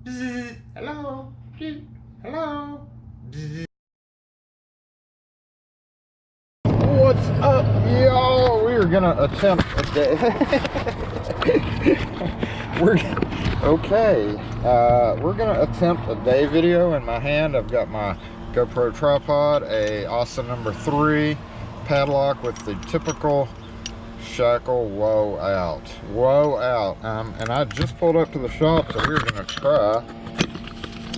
Hello. Hello. What's up, y'all? We're gonna attempt a day. We're gonna attempt a day video. In my hand, I've got my GoPro tripod, a Austin number 3 padlock with the typical shackle woe out. And I just pulled up to the shop, so we're gonna try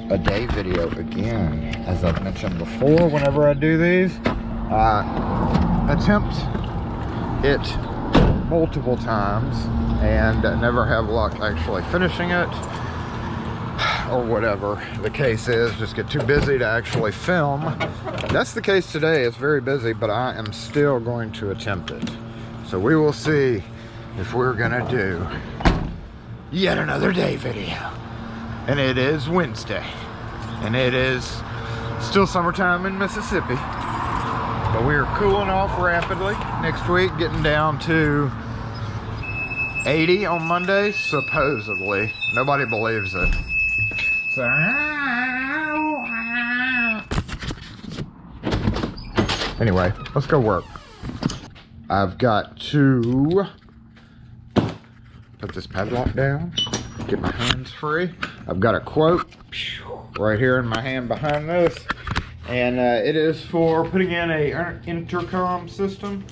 a day video again. As I've mentioned before, whenever I do these, I attempt it multiple times and never have luck actually finishing it, or whatever the case is. Just get too busy to actually film. That's the case today. It's very busy, but I am still going to attempt it. So we will see if we're gonna do yet another day video. And it is Wednesday, and it is still summertime in Mississippi, but we are cooling off rapidly. Next week, getting down to 80 on Monday, supposedly. Nobody believes it. So, anyway, let's go work. I've got to put this padlock down, get my hands free. I've got a quote right here in my hand behind this, and it is for putting in a intercom system.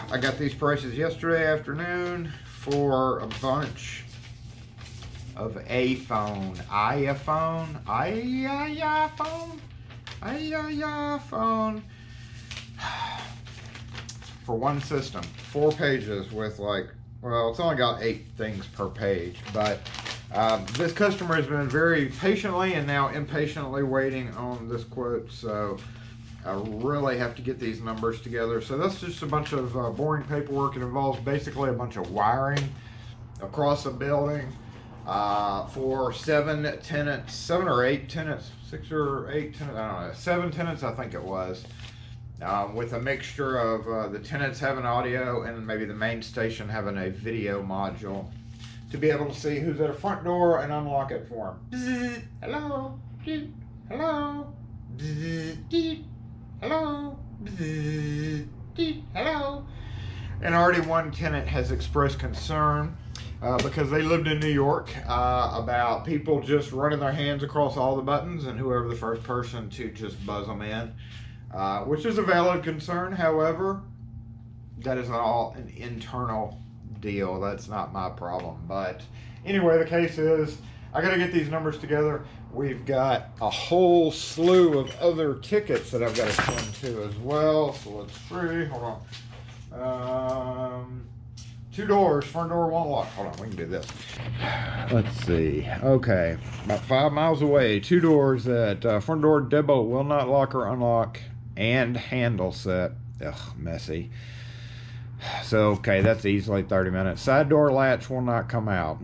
I got these prices yesterday afternoon for a bunch of iPhone for one system, 4 pages with like, well, it's only got 8 things per page, but this customer has been very patiently and now impatiently waiting on this quote, so I really have to get these numbers together. So that's just a bunch of boring paperwork. It involves basically a bunch of wiring across a building for 7 tenants, 7 or 8 tenants, 6 or 8 tenants, I don't know, 7 tenants I think it was. With a mixture of the tenants having audio and maybe the main station having a video module to be able to see who's at a front door and unlock it for them. Hello, hello, hello, hello. And already one tenant has expressed concern because they lived in New York about people just running their hands across all the buttons and whoever the first person to just buzz them in. Which is a valid concern. However, that is all an internal deal. That's not my problem. But anyway, the case is, I got to get these numbers together. We've got a whole slew of other tickets that I've got to send to as well. So let's see. Hold on. 2 doors, front door won't lock. Hold on, we can do this. Let's see. Okay, about 5 miles away, 2 doors that front door deadbolt will not lock or unlock, and handle set. Ugh, messy. So, okay, that's easily 30 minutes. Side door latch will not come out.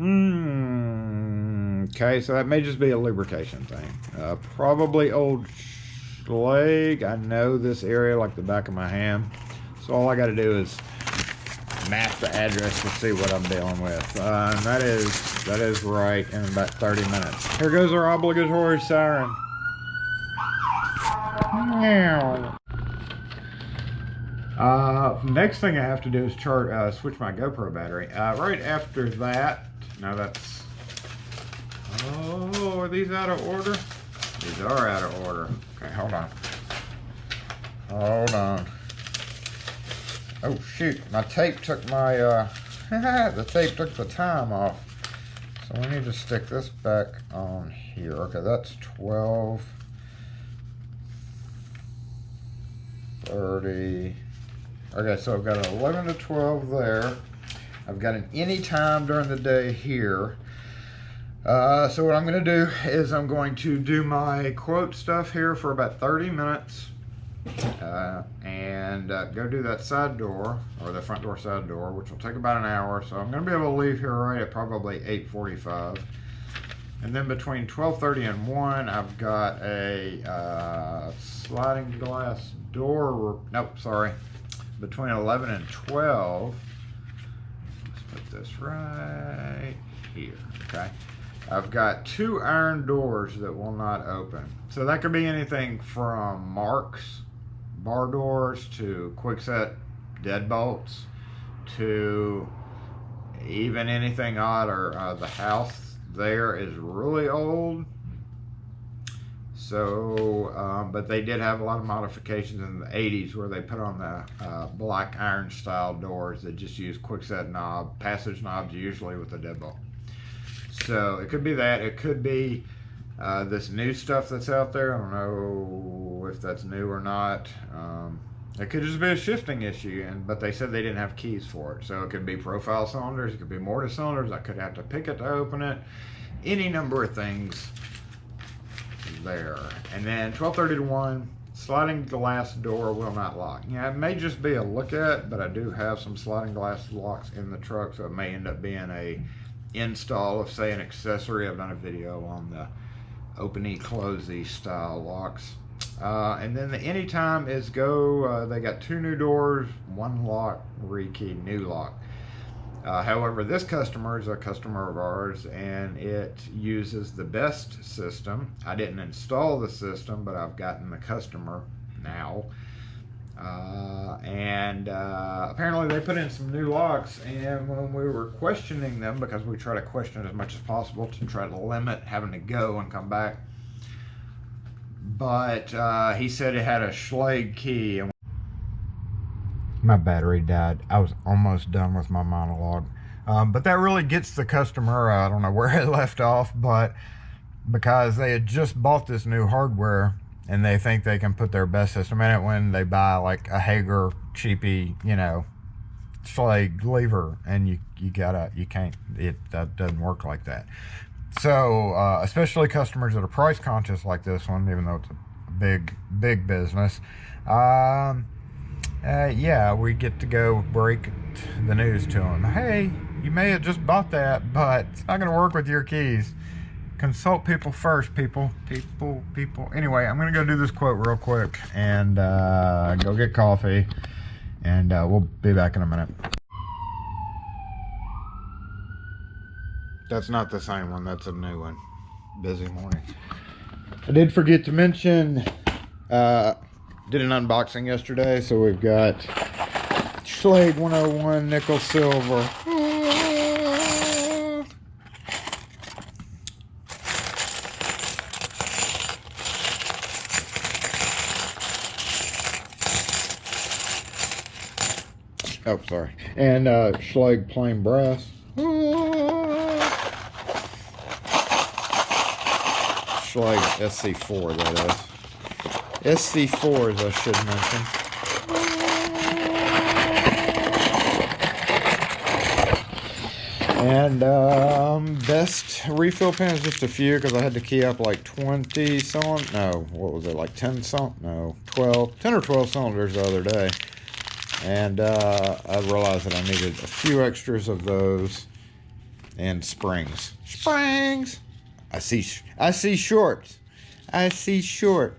Okay, so that may just be a lubrication thing. Probably old leg. I know this area like the back of my hand. So all I got to do is map the address to see what I'm dealing with. And that is right in about 30 minutes. Here goes our obligatory siren. Next thing I have to do is switch my GoPro battery. Right after that, now that's, oh, are these out of order? These are out of order. Okay, hold on. Oh shoot, my tape took my, the tape took the time off. So we need to stick this back on here. Okay, that's 12, 30. Okay, so I've got an 11 to 12 there. I've got an any time during the day here. So what I'm gonna do is I'm going to do my quote stuff here for about 30 minutes. And go do that side door, or the front door side door, which will take about an hour. So I'm going to be able to leave here right at probably 8:45. And then between 12:30 and 1, I've got a sliding glass door. Nope, sorry. Between 11 and 12, let's put this right here, okay? I've got 2 iron doors that will not open. So that could be anything from marks, bar doors, to quickset deadbolts, to even anything odd, or the house there is really old. So, but they did have a lot of modifications in the 80s where they put on the black iron style doors that just use quickset knob, passage knobs usually with a deadbolt. So it could be that. It could be this new stuff that's out there. I don't know if that's new or not. It could just be a shifting issue, but they said they didn't have keys for it. So it could be profile cylinders, it could be mortise cylinders. I could have to pick it to open it. Any number of things there. And then 1231, sliding glass door will not lock. Yeah, it may just be a look at, but I do have some sliding glass locks in the truck, so it may end up being a install of, say, an accessory. I've done a video on the open-y, closey style locks. And then the anytime is go, they got 2 new doors, 1 lock, rekey, new lock. However, this customer is a customer of ours, and it uses the best system. I didn't install the system, but I've gotten the customer now. Apparently they put in some new locks, and when we were questioning them, because we try to question as much as possible to try to limit having to go and come back, but he said it had a Schlage key. And my battery died. I was almost done with my monologue, but that really gets the customer. I don't know where it left off, but because they had just bought this new hardware and they think they can put their best system in it when they buy like a Hager cheapy, you know, Schlage lever, and you can't, that doesn't work like that. So especially customers that are price conscious like this one, even though it's a big business, yeah, we get to go break the news to them. Hey, you may have just bought that, but it's not going to work with your keys. Consult people first, people. Anyway, I'm going to go do this quote real quick and go get coffee, and we'll be back in a minute. That's not the same one, that's a new one. Busy morning. I did forget to mention, did an unboxing yesterday, so we've got Schlage 101 nickel silver. Oh, sorry. And Schlage plain brass. Schlage SC4, that is. SC4s, I should mention. And best refill pin is just a few, because I had to key up like 20 cylinders. No, what was it, like 10 cylinders? No, 10 or 12 cylinders the other day. And I realized that I needed a few extras of those, and springs. I see shorts. I see short.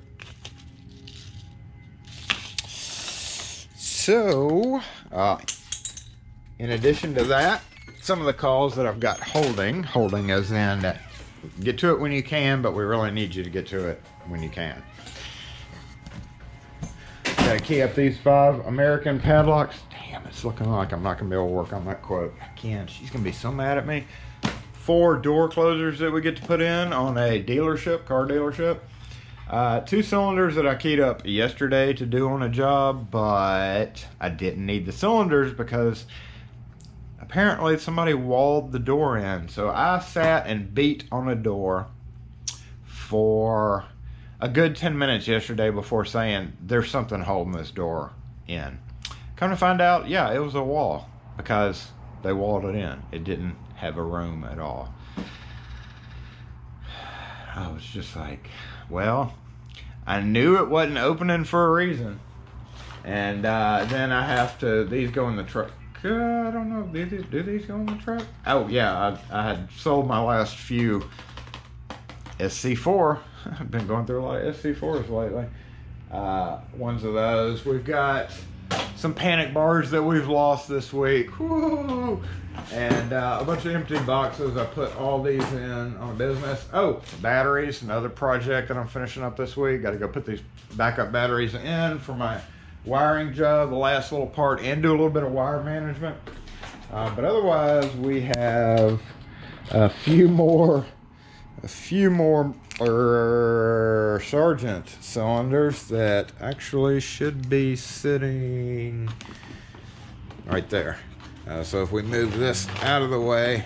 So, in addition to that, some of the calls that I've got holding as in get to it when you can, but we really need you to get to it when you can. Gotta key up these 5 American padlocks. Damn, it's looking like I'm not gonna be able to work on that quote. I can't. She's gonna be so mad at me. 4 door closers that we get to put in on a dealership, car dealership. 2 cylinders that I keyed up yesterday to do on a job, but I didn't need the cylinders because apparently somebody walled the door in. So I sat and beat on a door for a good 10 minutes yesterday before saying there's something holding this door in. Come to find out, yeah, it was a wall, because they walled it in. It didn't have a room at all. I was just like, well, I knew it wasn't opening for a reason. And then I have to, these go in the truck. I don't know, do these go in the truck? Oh yeah, I had sold my last few SC4. I've been going through a lot of SC4s lately. Ones of those. We've got some panic bars that we've lost this week. Woo! And a bunch of empty boxes. I put all these in on a business. Oh, batteries, another project that I'm finishing up this week. Got to go put these backup batteries in for my wiring job, the last little part, and do a little bit of wire management. But otherwise, we have a few more Sergeant cylinders that actually should be sitting right there. So if we move this out of the way,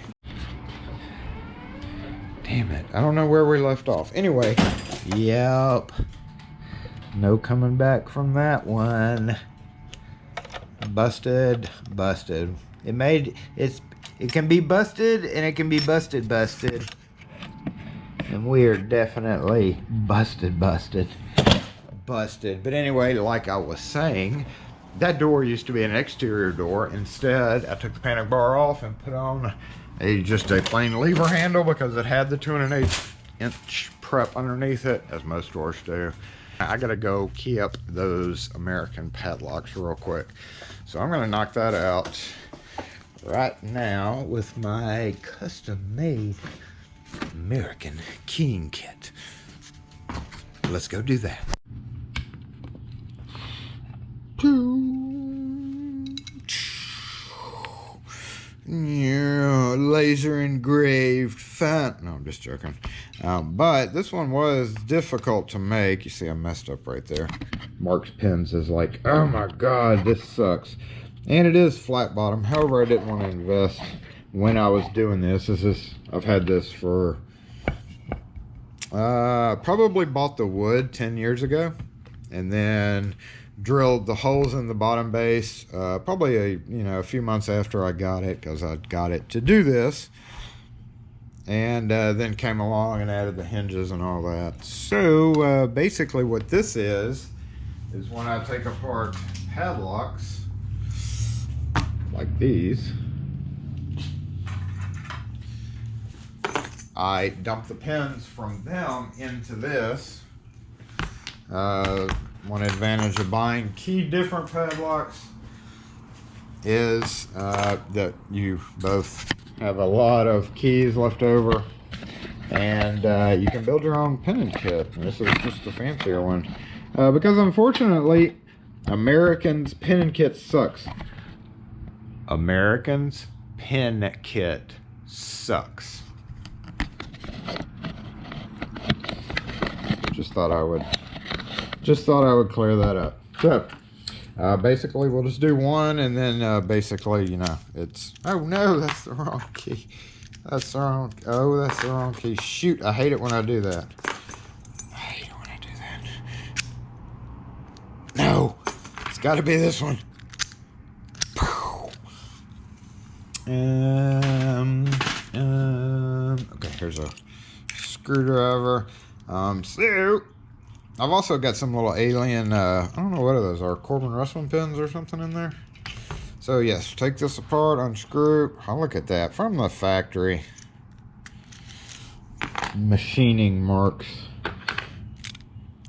damn it, I don't know where we left off. Anyway, yep, no coming back from that one. Busted. It can be busted and it can be busted. And we are definitely busted. But anyway, like I was saying, that door used to be an exterior door. Instead, I took the panic bar off and put on just a plain lever handle because it had the 2.1-inch prep underneath it, as most doors do. I gotta go key up those American padlocks real quick. So I'm gonna knock that out right now with my custom-made American keying kit. Let's go do that. Yeah, laser engraved fat. No, I'm just joking. But this one was difficult to make. You see I messed up right there. Mark's Pens is like, oh my god, this sucks. And it is flat bottom. However, I didn't want to invest when I was doing this. I've had this for probably bought the wood 10 years ago, and then drilled the holes in the bottom base probably a few months after I got it, because I got it to do this, and then came along and added the hinges and all that. So basically what this is when I take apart padlocks like these, I dump the pins from them into this. One advantage of buying different padlocks is that you both have a lot of keys left over, and you can build your own pin kit. This is just a fancier one, because unfortunately Americans pin kit sucks. Americans pin kit sucks. Just thought I would clear that up. So basically we'll just do one, and then basically, it's, oh no, that's the wrong key. That's the wrong key. Shoot, I hate it when I do that. No, it's got to be this one. Okay, here's a screwdriver. So I've also got some little alien, I don't know what those are, Corbin wrestling pins or something in there. So yes, take this apart, unscrew. Oh, look at that, from the factory. Machining marks.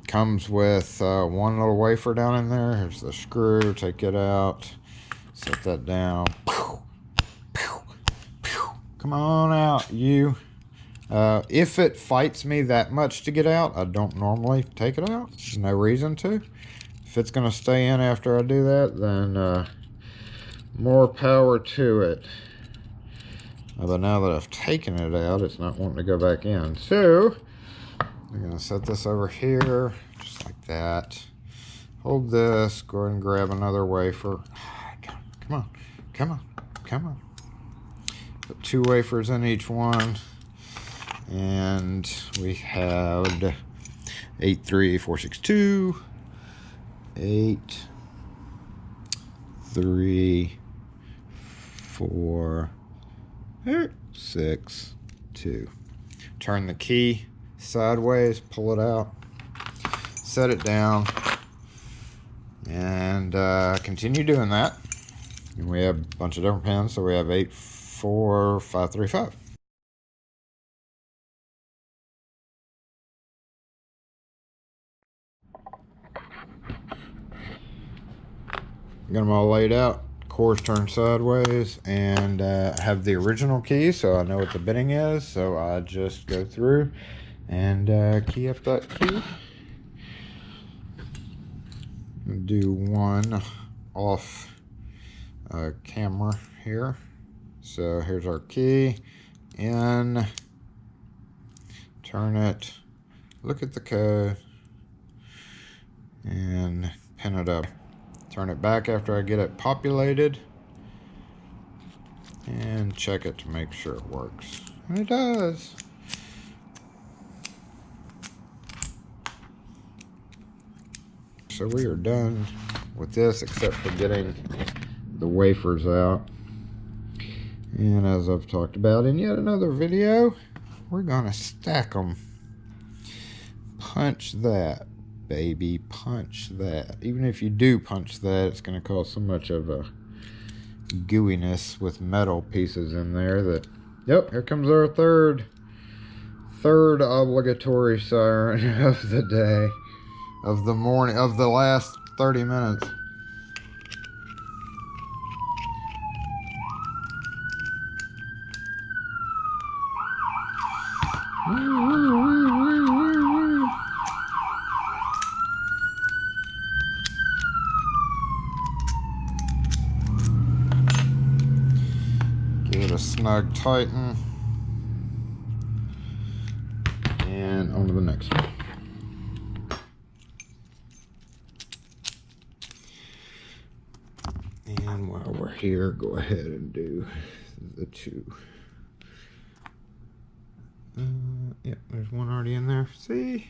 Comes with one little wafer down in there. Here's the screw, take it out, set that down. Come on out, you. If it fights me that much to get out, I don't normally take it out. There's no reason to. If it's going to stay in after I do that, then more power to it. But now that I've taken it out, it's not wanting to go back in. So I'm going to set this over here, just like that. Hold this, go ahead and grab another wafer. Come on. Put 2 wafers in each one. And we have 83462, 83462. Turn the key sideways, pull it out, set it down, and continue doing that. And we have a bunch of different pins, so we have 84535. Got them all laid out, cores turned sideways, and I have the original key, so I know what the bitting is. So I just go through and key up that key. Do one off camera here. So here's our key in, turn it, look at the code, and pin it up. Turn it back after I get it populated and check it to make sure it works. And it does. So we are done with this except for getting the wafers out. And as I've talked about in yet another video, we're gonna stack them. Punch that, baby, punch that. Even if you do punch that, it's gonna cause so much of a gooiness with metal pieces in there that, yep, here comes our third obligatory siren of the day, of the morning, of the last 30 minutes. Give it a snug tighten, and on to the next one. And while we're here, go ahead and do the two. Yep, there's one already in there. See?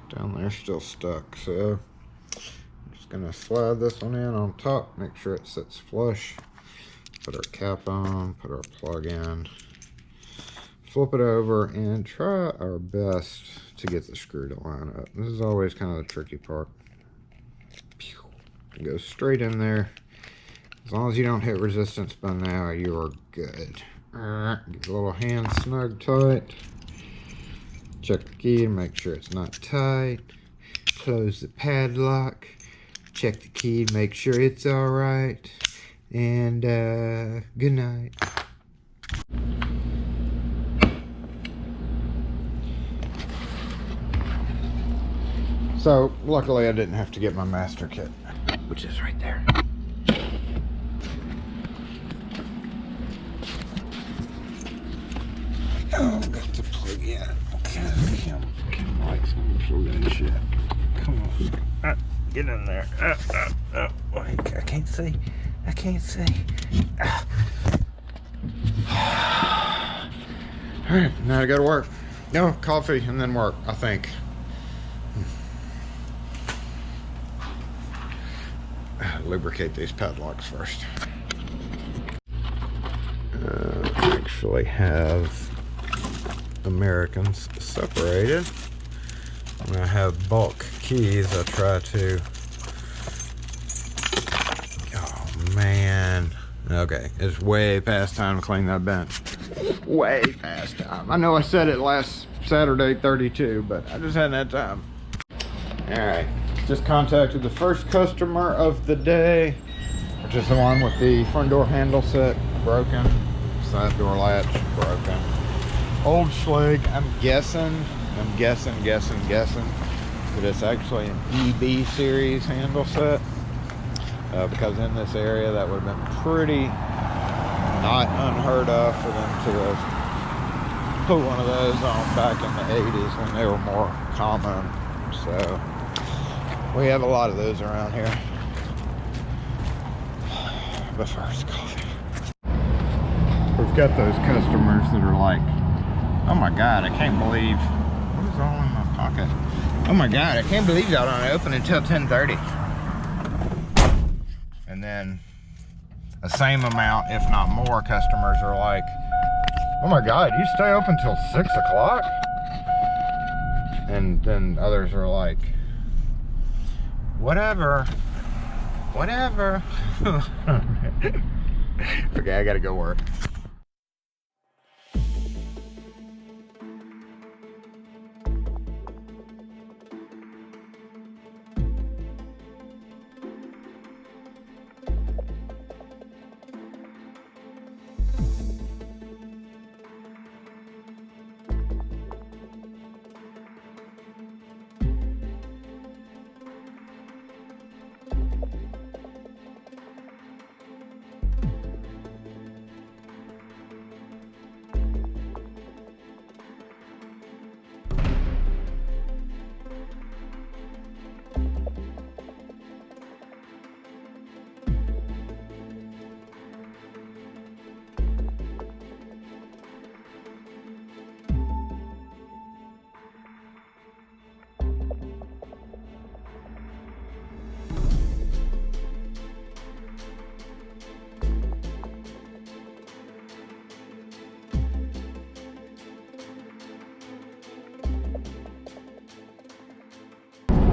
Down there still stuck, so I'm just gonna slide this one in on top, make sure it sits flush. Put our cap on, put our plug in, flip it over, and try our best to get the screw to line up. This is always kind of the tricky part. Go straight in there. As long as you don't hit resistance by now, you are good. Get the little hand snug tight. Check the key to make sure it's not tight. Close the padlock. Check the key to make sure it's all right. And good night. So luckily I didn't have to get my master kit, which is right there. Oh, got to plug in. Kim likes some plug in shit. Come on. Get in there. I can't see. I can't see. Alright, now I gotta work. No, coffee and then work, I think. Lubricate these padlocks first. Actually have Americans separated. When I have bulk keys, I try to, oh man, okay, it's way past time to clean that bench. Way past time. I know I said it last Saturday 32, but I just hadn't had time. All right, just contacted the first customer of the day, which is the one with the front door handle set broken, side door latch broken. Old Schlag, I'm guessing that it's actually an EB series handle set, because in this area that would have been pretty not unheard of for them to have put one of those on back in the 80s when they were more common. So we have a lot of those around here. But first, coffee. We've got those customers that are like, oh my God, I can't believe, what is all in my pocket? Oh my God, I can't believe y'all don't open until 10:30. And then the same amount, if not more, customers are like, oh my God, you stay open till 6 o'clock? And then others are like, whatever. Okay, I gotta go work.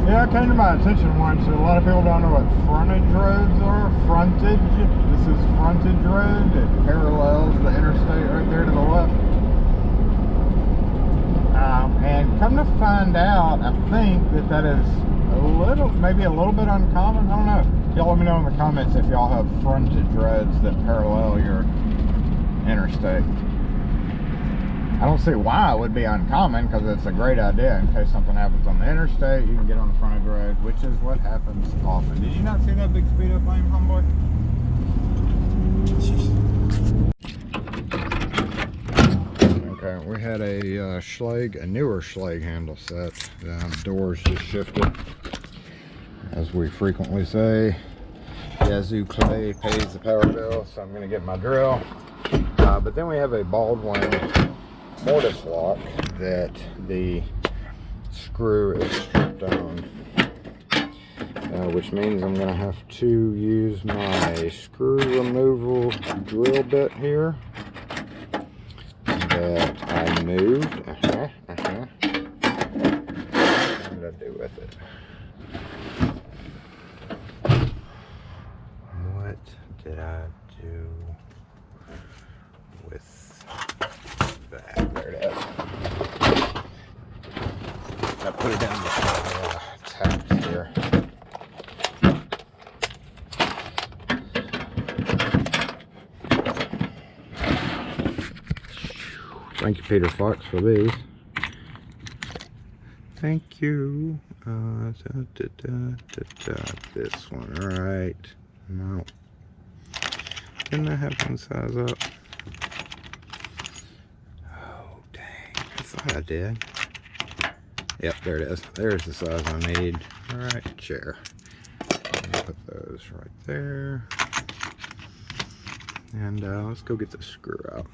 Yeah, it came to my attention once. A lot of people don't know what frontage roads are. Frontage. This is frontage road. It parallels the interstate right there to the left. And come to find out, I think that is maybe a little bit uncommon. I don't know. Y'all let me know in the comments if y'all have frontage roads that parallel your interstate. I don't see why it would be uncommon, because it's a great idea. In case something happens on the interstate, you can get on the frontage road, which is what happens often. Did you not see that big speed up lane, homeboy? Okay, we had a newer Schlage handle set. The doors just shifted. As we frequently say, Yazoo clay pays the power bill, so I'm going to get my drill. But then we have a Baldwin mortise lock that the screw is stripped on, which means I'm going to have to use my screw removal drill bit here that I moved. What did I do with it? What did I do with that? There it is. I put it down the taps here. Thank you, Peter Fox, for these. Thank you. This one, right? No. Didn't I have one size up? Oh, dang. I thought I did. Yep, there it is. There's the size I need. Alright, chair. Put those right there. And let's go get the screw out.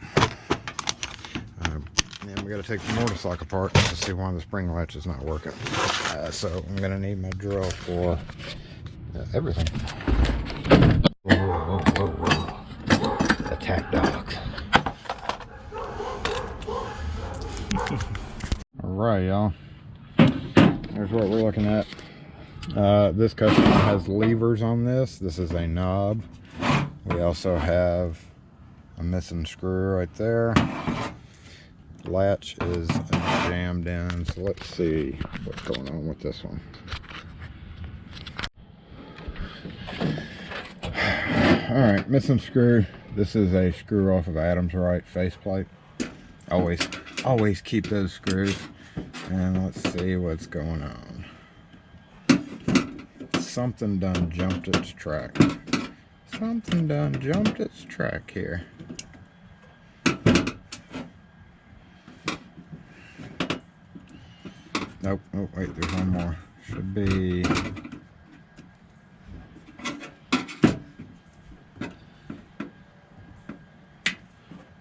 And we got to take the mortise lock apart to see why the spring latch is not working. So I'm going to need my drill for everything. Whoa, whoa, whoa. Attack dogs. Alright, y'all. Here's what we're looking at. This customer has levers on this. This is a knob. We also have a missing screw right there. Latch is jammed in, so let's see what's going on with this one. Alright, missing screw. This is a screw off of Adam's right faceplate. Always keep those screws. And let's see what's going on. Something done jumped its track. Something done jumped its track here. Nope, oh wait, there's one more. Should be...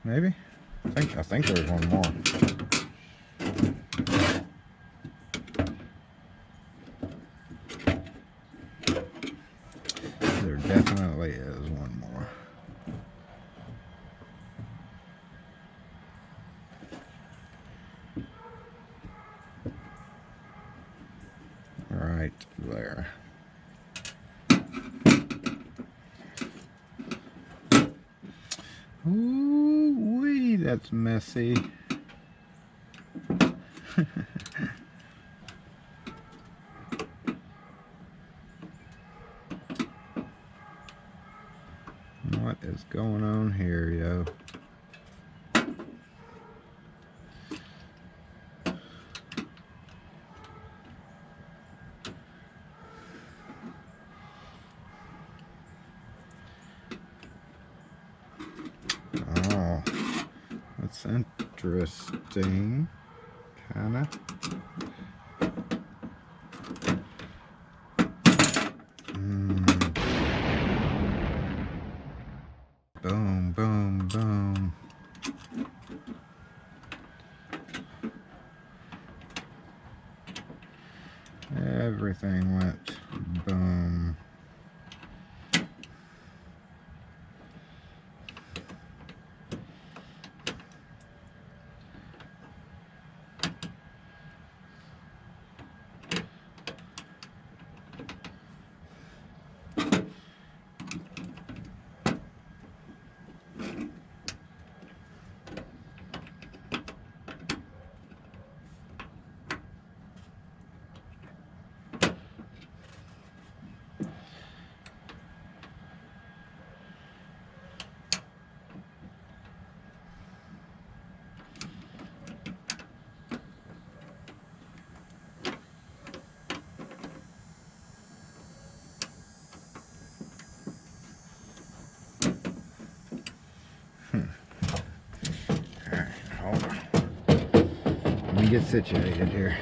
maybe? I think there's one more. There definitely is one more. Right there. Ooh-wee, that's messy. What is going on here, yo? Oh, that's interesting, kinda. Boom, boom, boom. Everything went boom. me get situated here.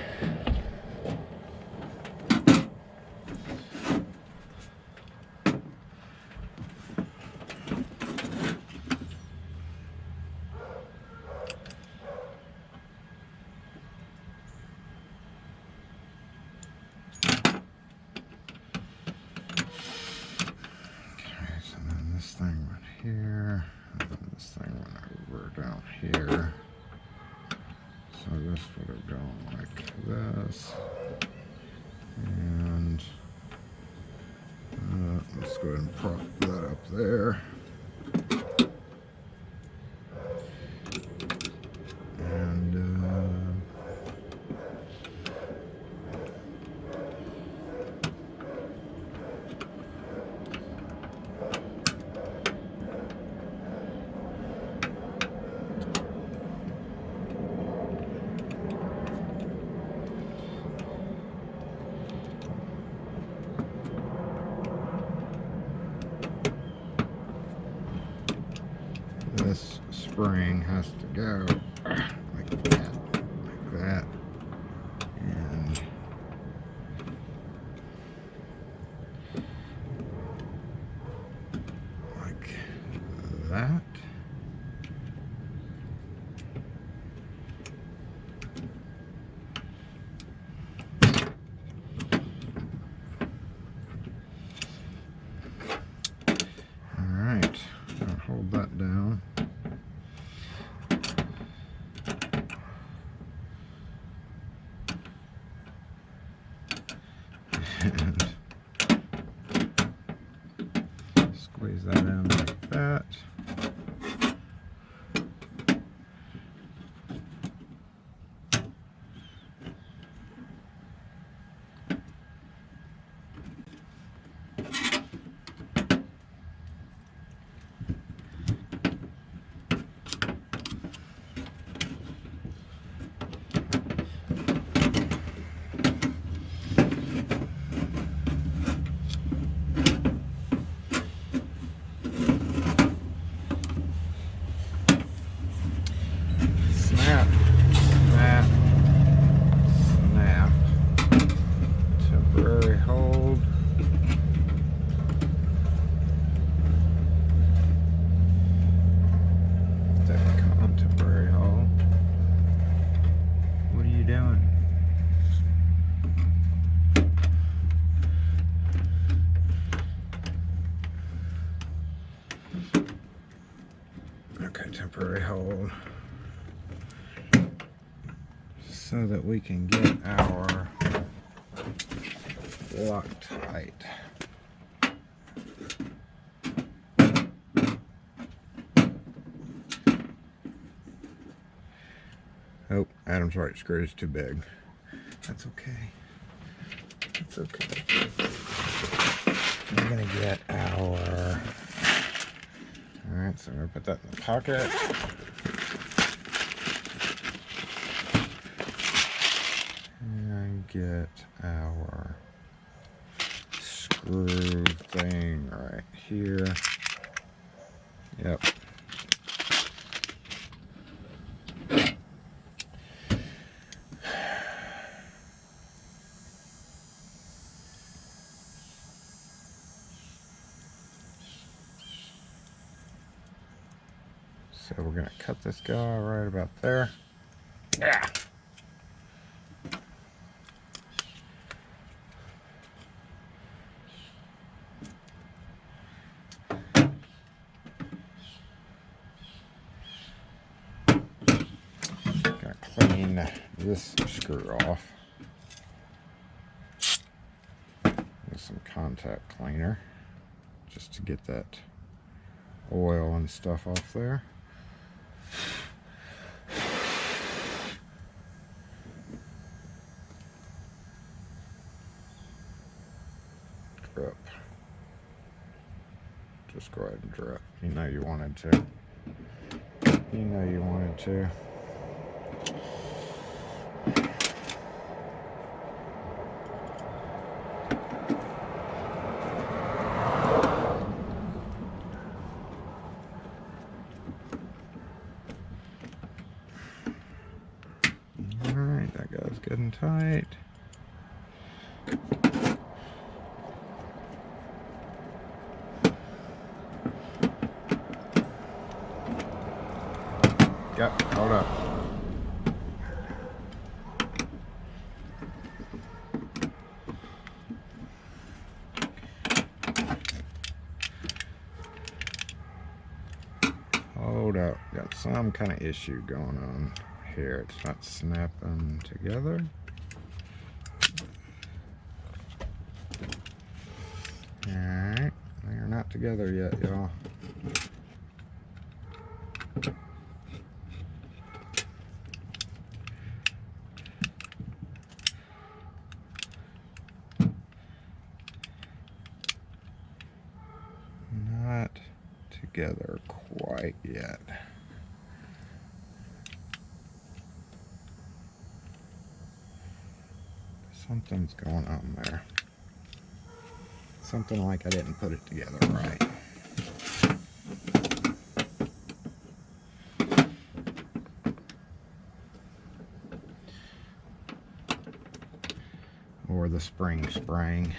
Here, and then this thing went over down here. So this would have gone like this. And let's go ahead and prop that up there. And this spring has to go like that, and like that. All right, I'll hold that down. And squeeze that in like that. Snap, snap, snap. Temporary hold. Come, temporary hold. What are you doing? Okay, temporary hold. So that we can get our Loctite. Oh, Adam's right, screw is too big. That's okay. That's okay. We're gonna get our... Alright, so I'm gonna put that in the pocket. And get our screw thing right here. Yep. So we're gonna cut this guy right about there. Yeah. Gonna clean this screw off with some contact cleaner just to get that oil and stuff off there. Drip. Just go ahead and drip. You know you wanted to. You know you wanted to. All right. that goes good and tight. Yep, hold up. Hold up, got some kind of issue going on here. It's not snapping together. Alright, they're not together yet, y'all. Not together quite yet. Something's going on there. Something like I didn't put it together right. Or the spring sprang,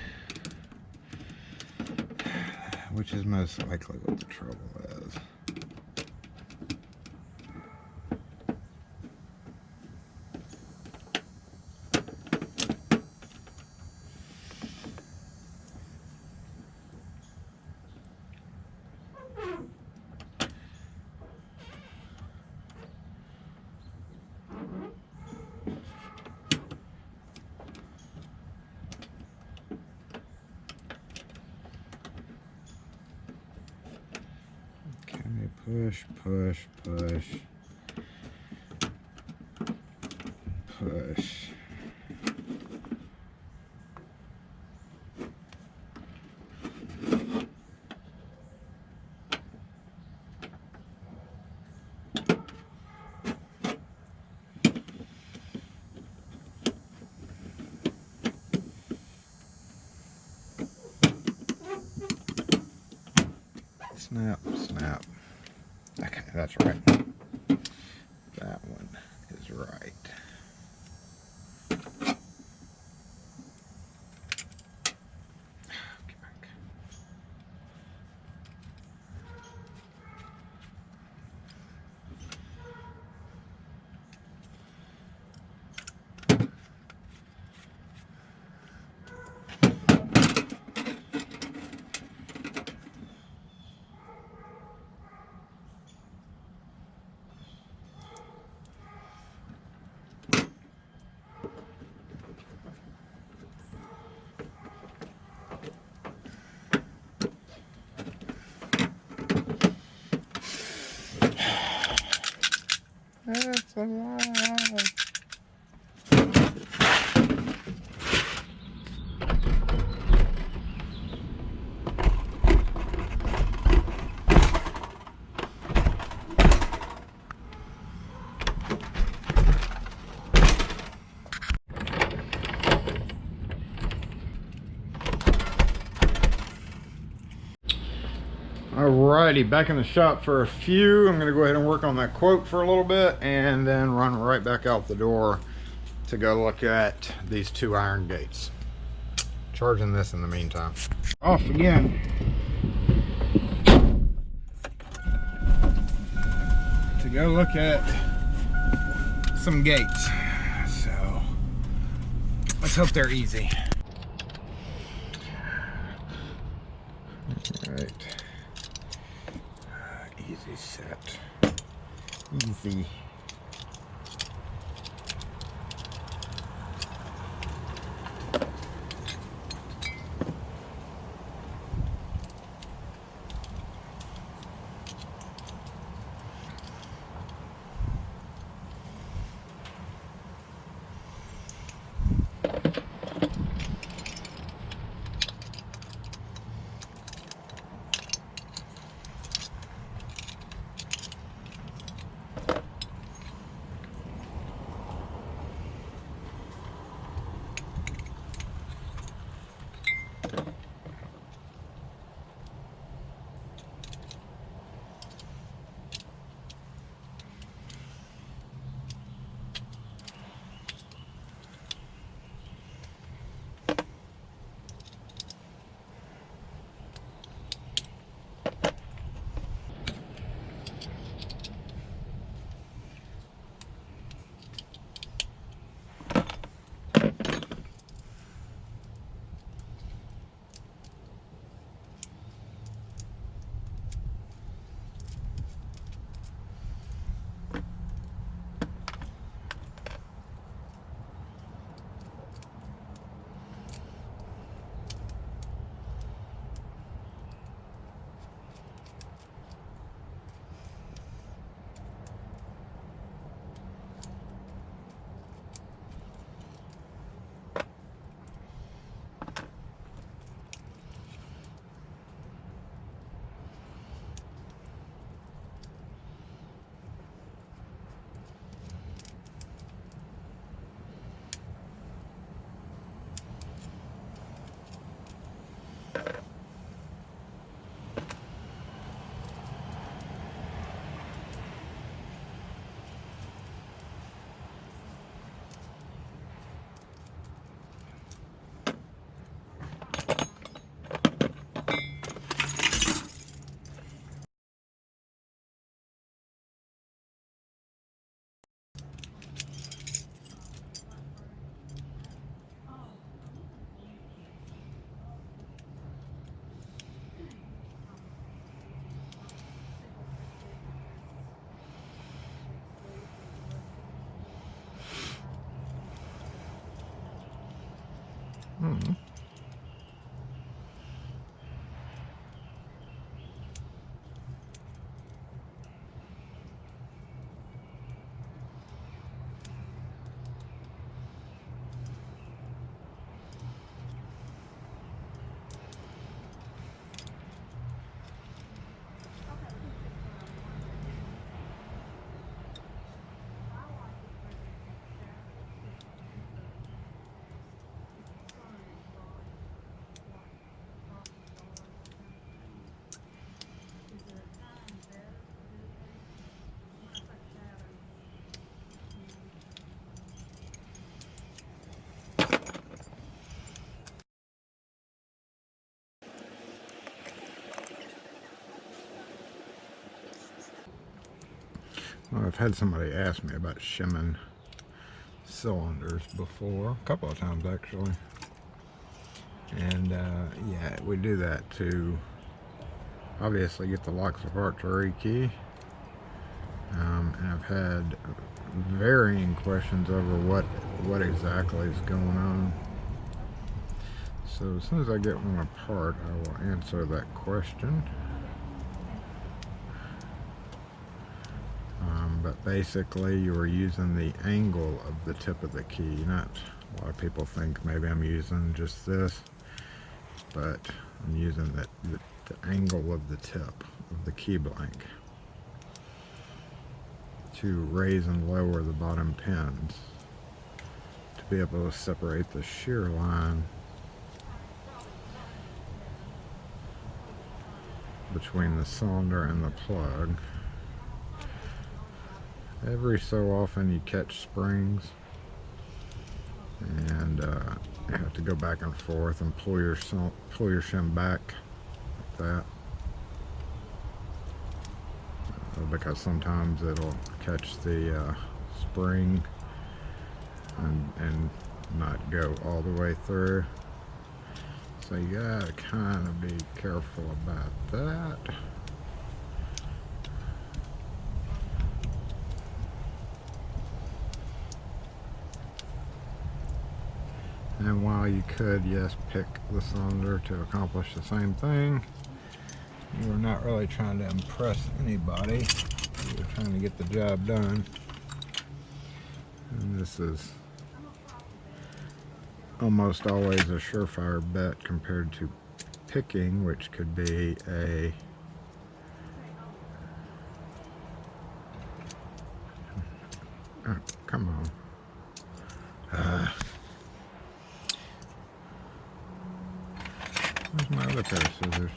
which is most likely what the trouble is. Push, push, push, push. Snap, snap. Okay, that's right. That one is right. That's a lot. Alrighty, back in the shop for a few. I'm going to go ahead and work on that quote for a little bit and then run right back out the door to go look at these 2 iron gates. Charging this in the meantime. Off again. To go look at some gates. So let's hope they're easy. Alright. Easy set. Easy. Hmm. Well, I've had somebody ask me about shimming cylinders before, a couple of times actually. And yeah, we do that to obviously get the locks apart to rekey. And I've had varying questions over what exactly is going on. So as soon as I get one apart, I will answer that question. But basically, you are using the angle of the tip of the key. Not a lot of people think maybe I'm using just this, but I'm using the angle of the tip of the key blank to raise and lower the bottom pins to be able to separate the shear line between the cylinder and the plug. Every so often you catch springs and you have to go back and forth and pull your shim back like that, because sometimes it'll catch the spring and not go all the way through. So you gotta kind of be careful about that. And while you could, yes, pick the cylinder to accomplish the same thing, you are not really trying to impress anybody. You're trying to get the job done. And this is almost always a surefire bet compared to picking, which could be a oh, come on. Where's my other pair of scissors?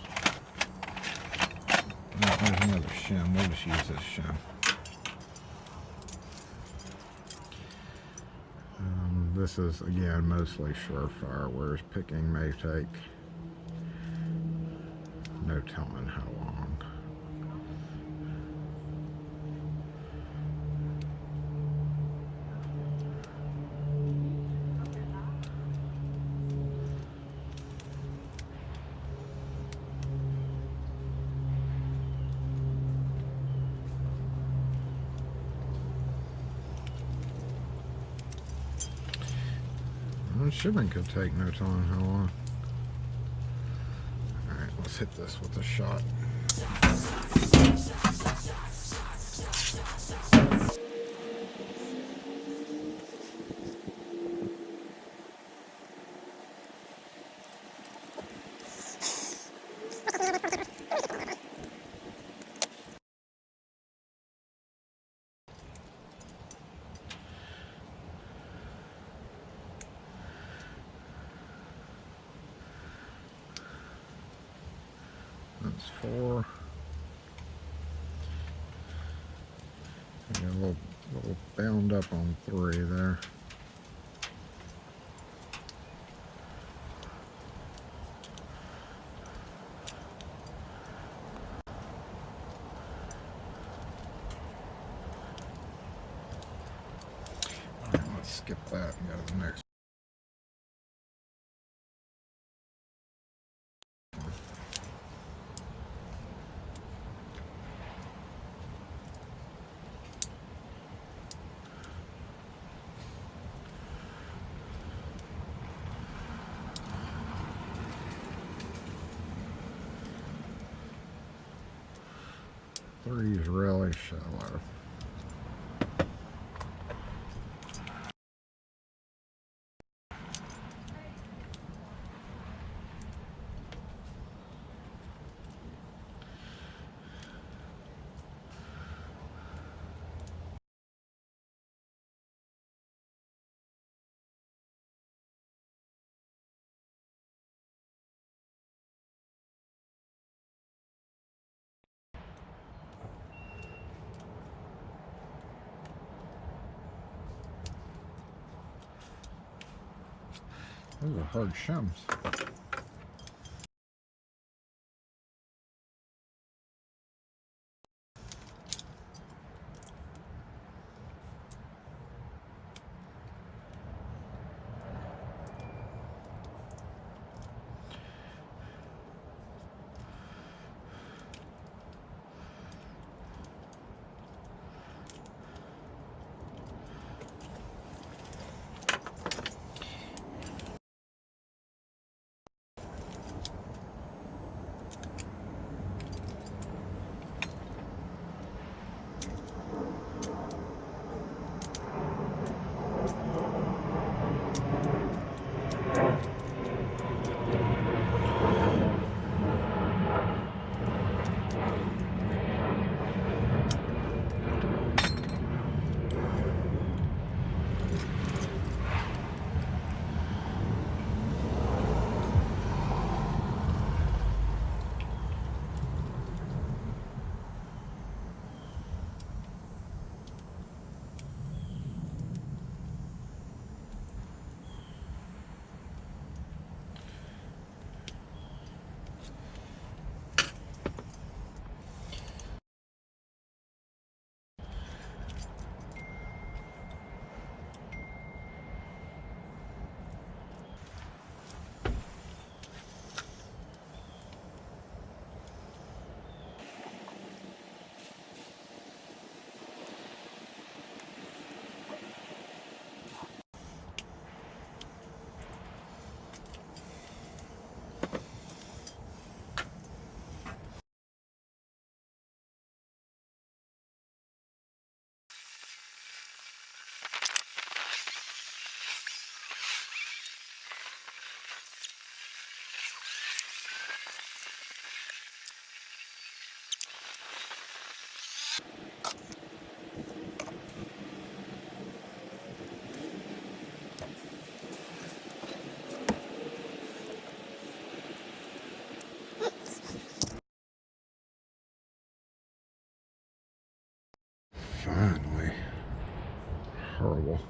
No, there's another shim. We'll just use this shim. This is, again, mostly surefire, whereas picking may take no telling how long. Shipping could take no telling how long. Alright, let's hit this with a shot. That's 4. Got a little bound up on 3 there. Alright, let's skip that and go to the next. Three's really shallow. Those are hard shims. Finally. Horrible.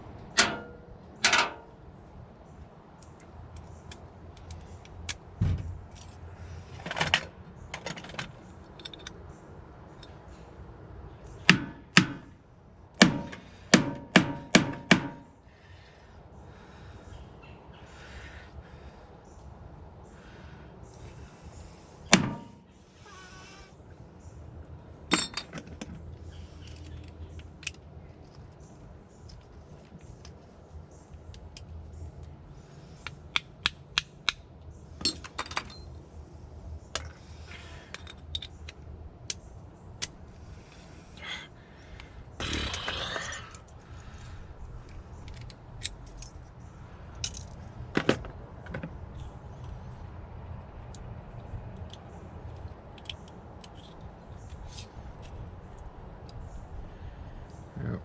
Yep.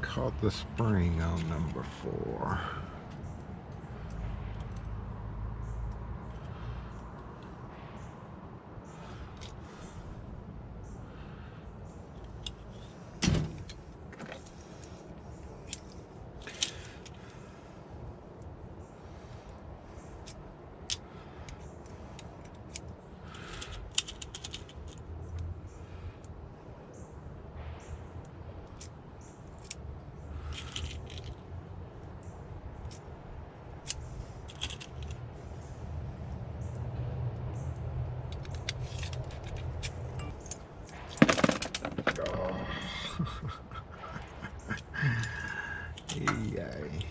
Caught the spring on number 4. Okay.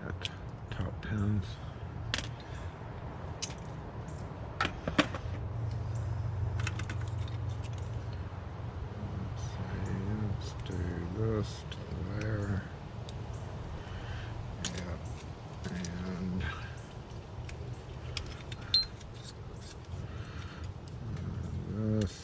Got top pins. Let's do this to there. Yep. And this.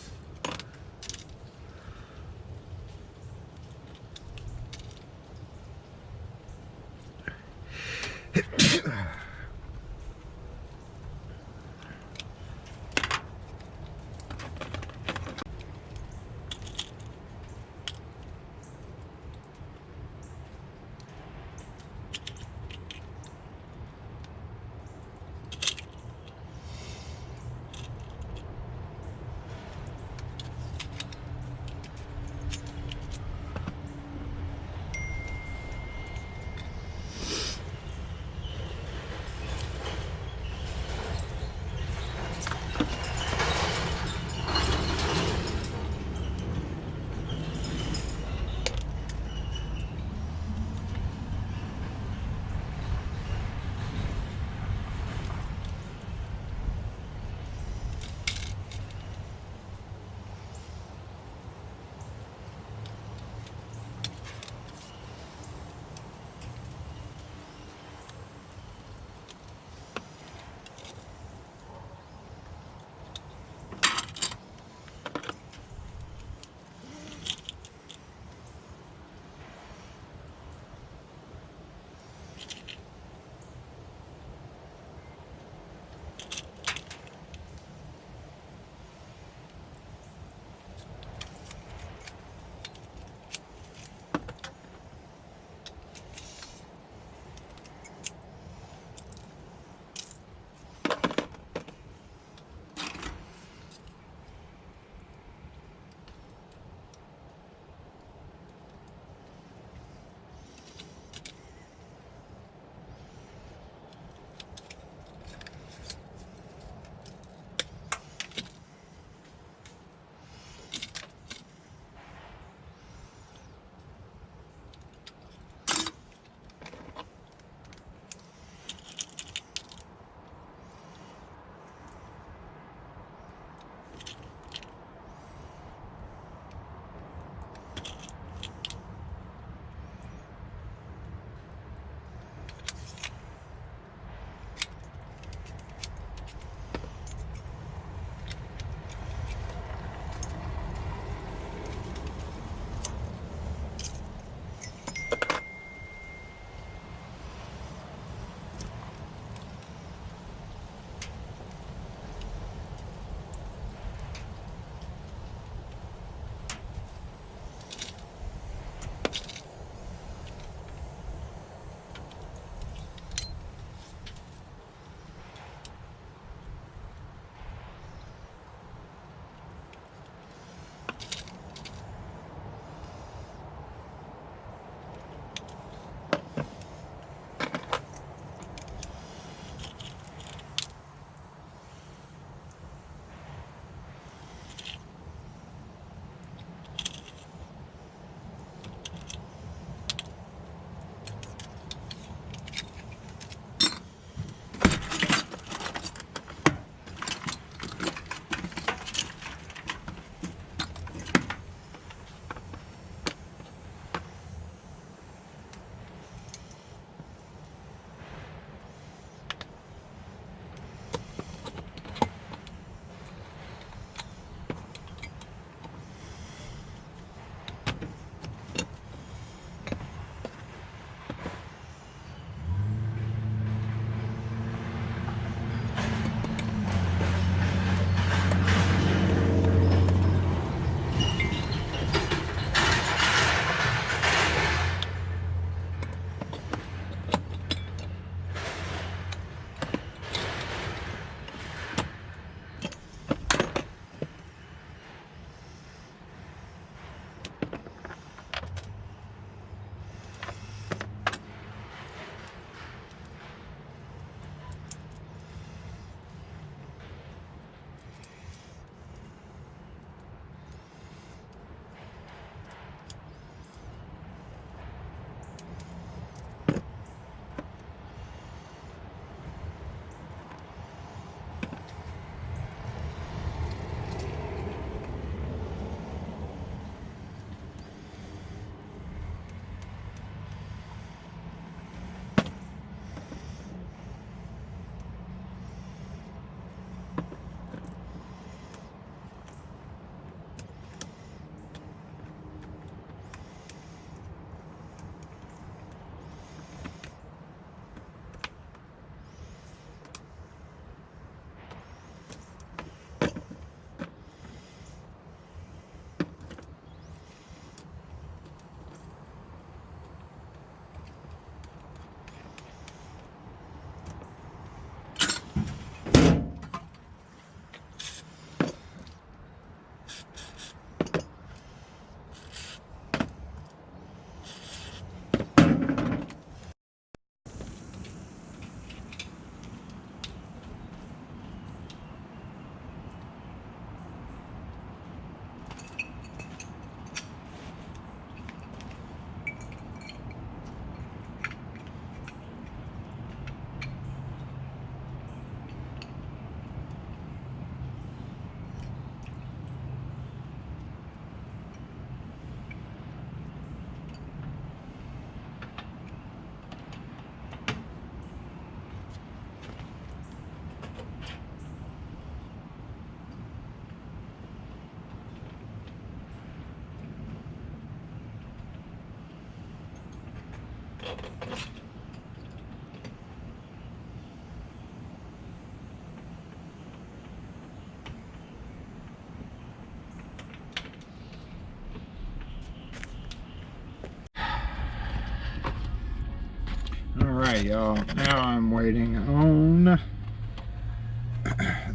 Okay, y'all, now I'm waiting on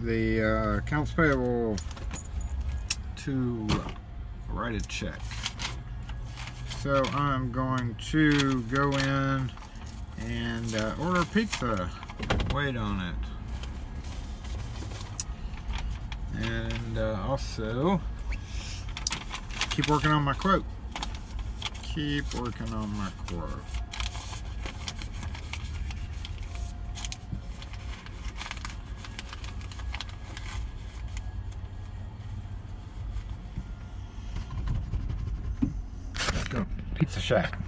the accounts payable to write a check. So I'm going to go in and order pizza, wait on it, and also keep working on my quote. Keep working on my quote. Let's go. Pizza Shack.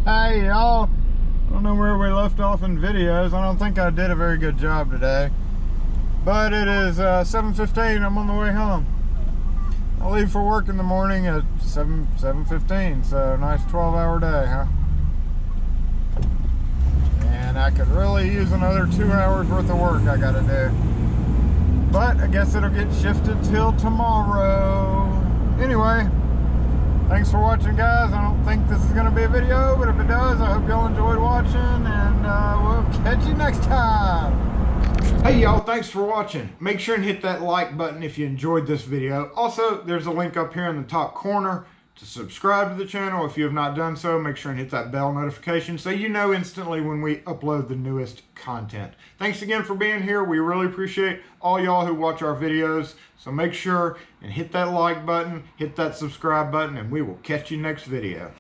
Hey y'all, I don't know where we left off in videos. I don't think I did a very good job today, but it is 7:15. I'm on the way home. I leave for work in the morning at 7:15, so nice 12-hour day, huh? And I could really use another 2 hours worth of work I gotta do, but I guess it'll get shifted till tomorrow. Anyway, thanks for watching, guys. I don't think this is going to be a video, but if it does, I hope y'all enjoyed watching, and we'll catch you next time. Hey y'all, thanks for watching. Make sure and hit that like button if you enjoyed this video. Also, there's a link up here in the top corner to subscribe to the channel. If you have not done so, make sure and hit that bell notification so you know instantly when we upload the newest content. Thanks again for being here. We really appreciate all y'all who watch our videos. So make sure and hit that like button, hit that subscribe button, and we will catch you next video.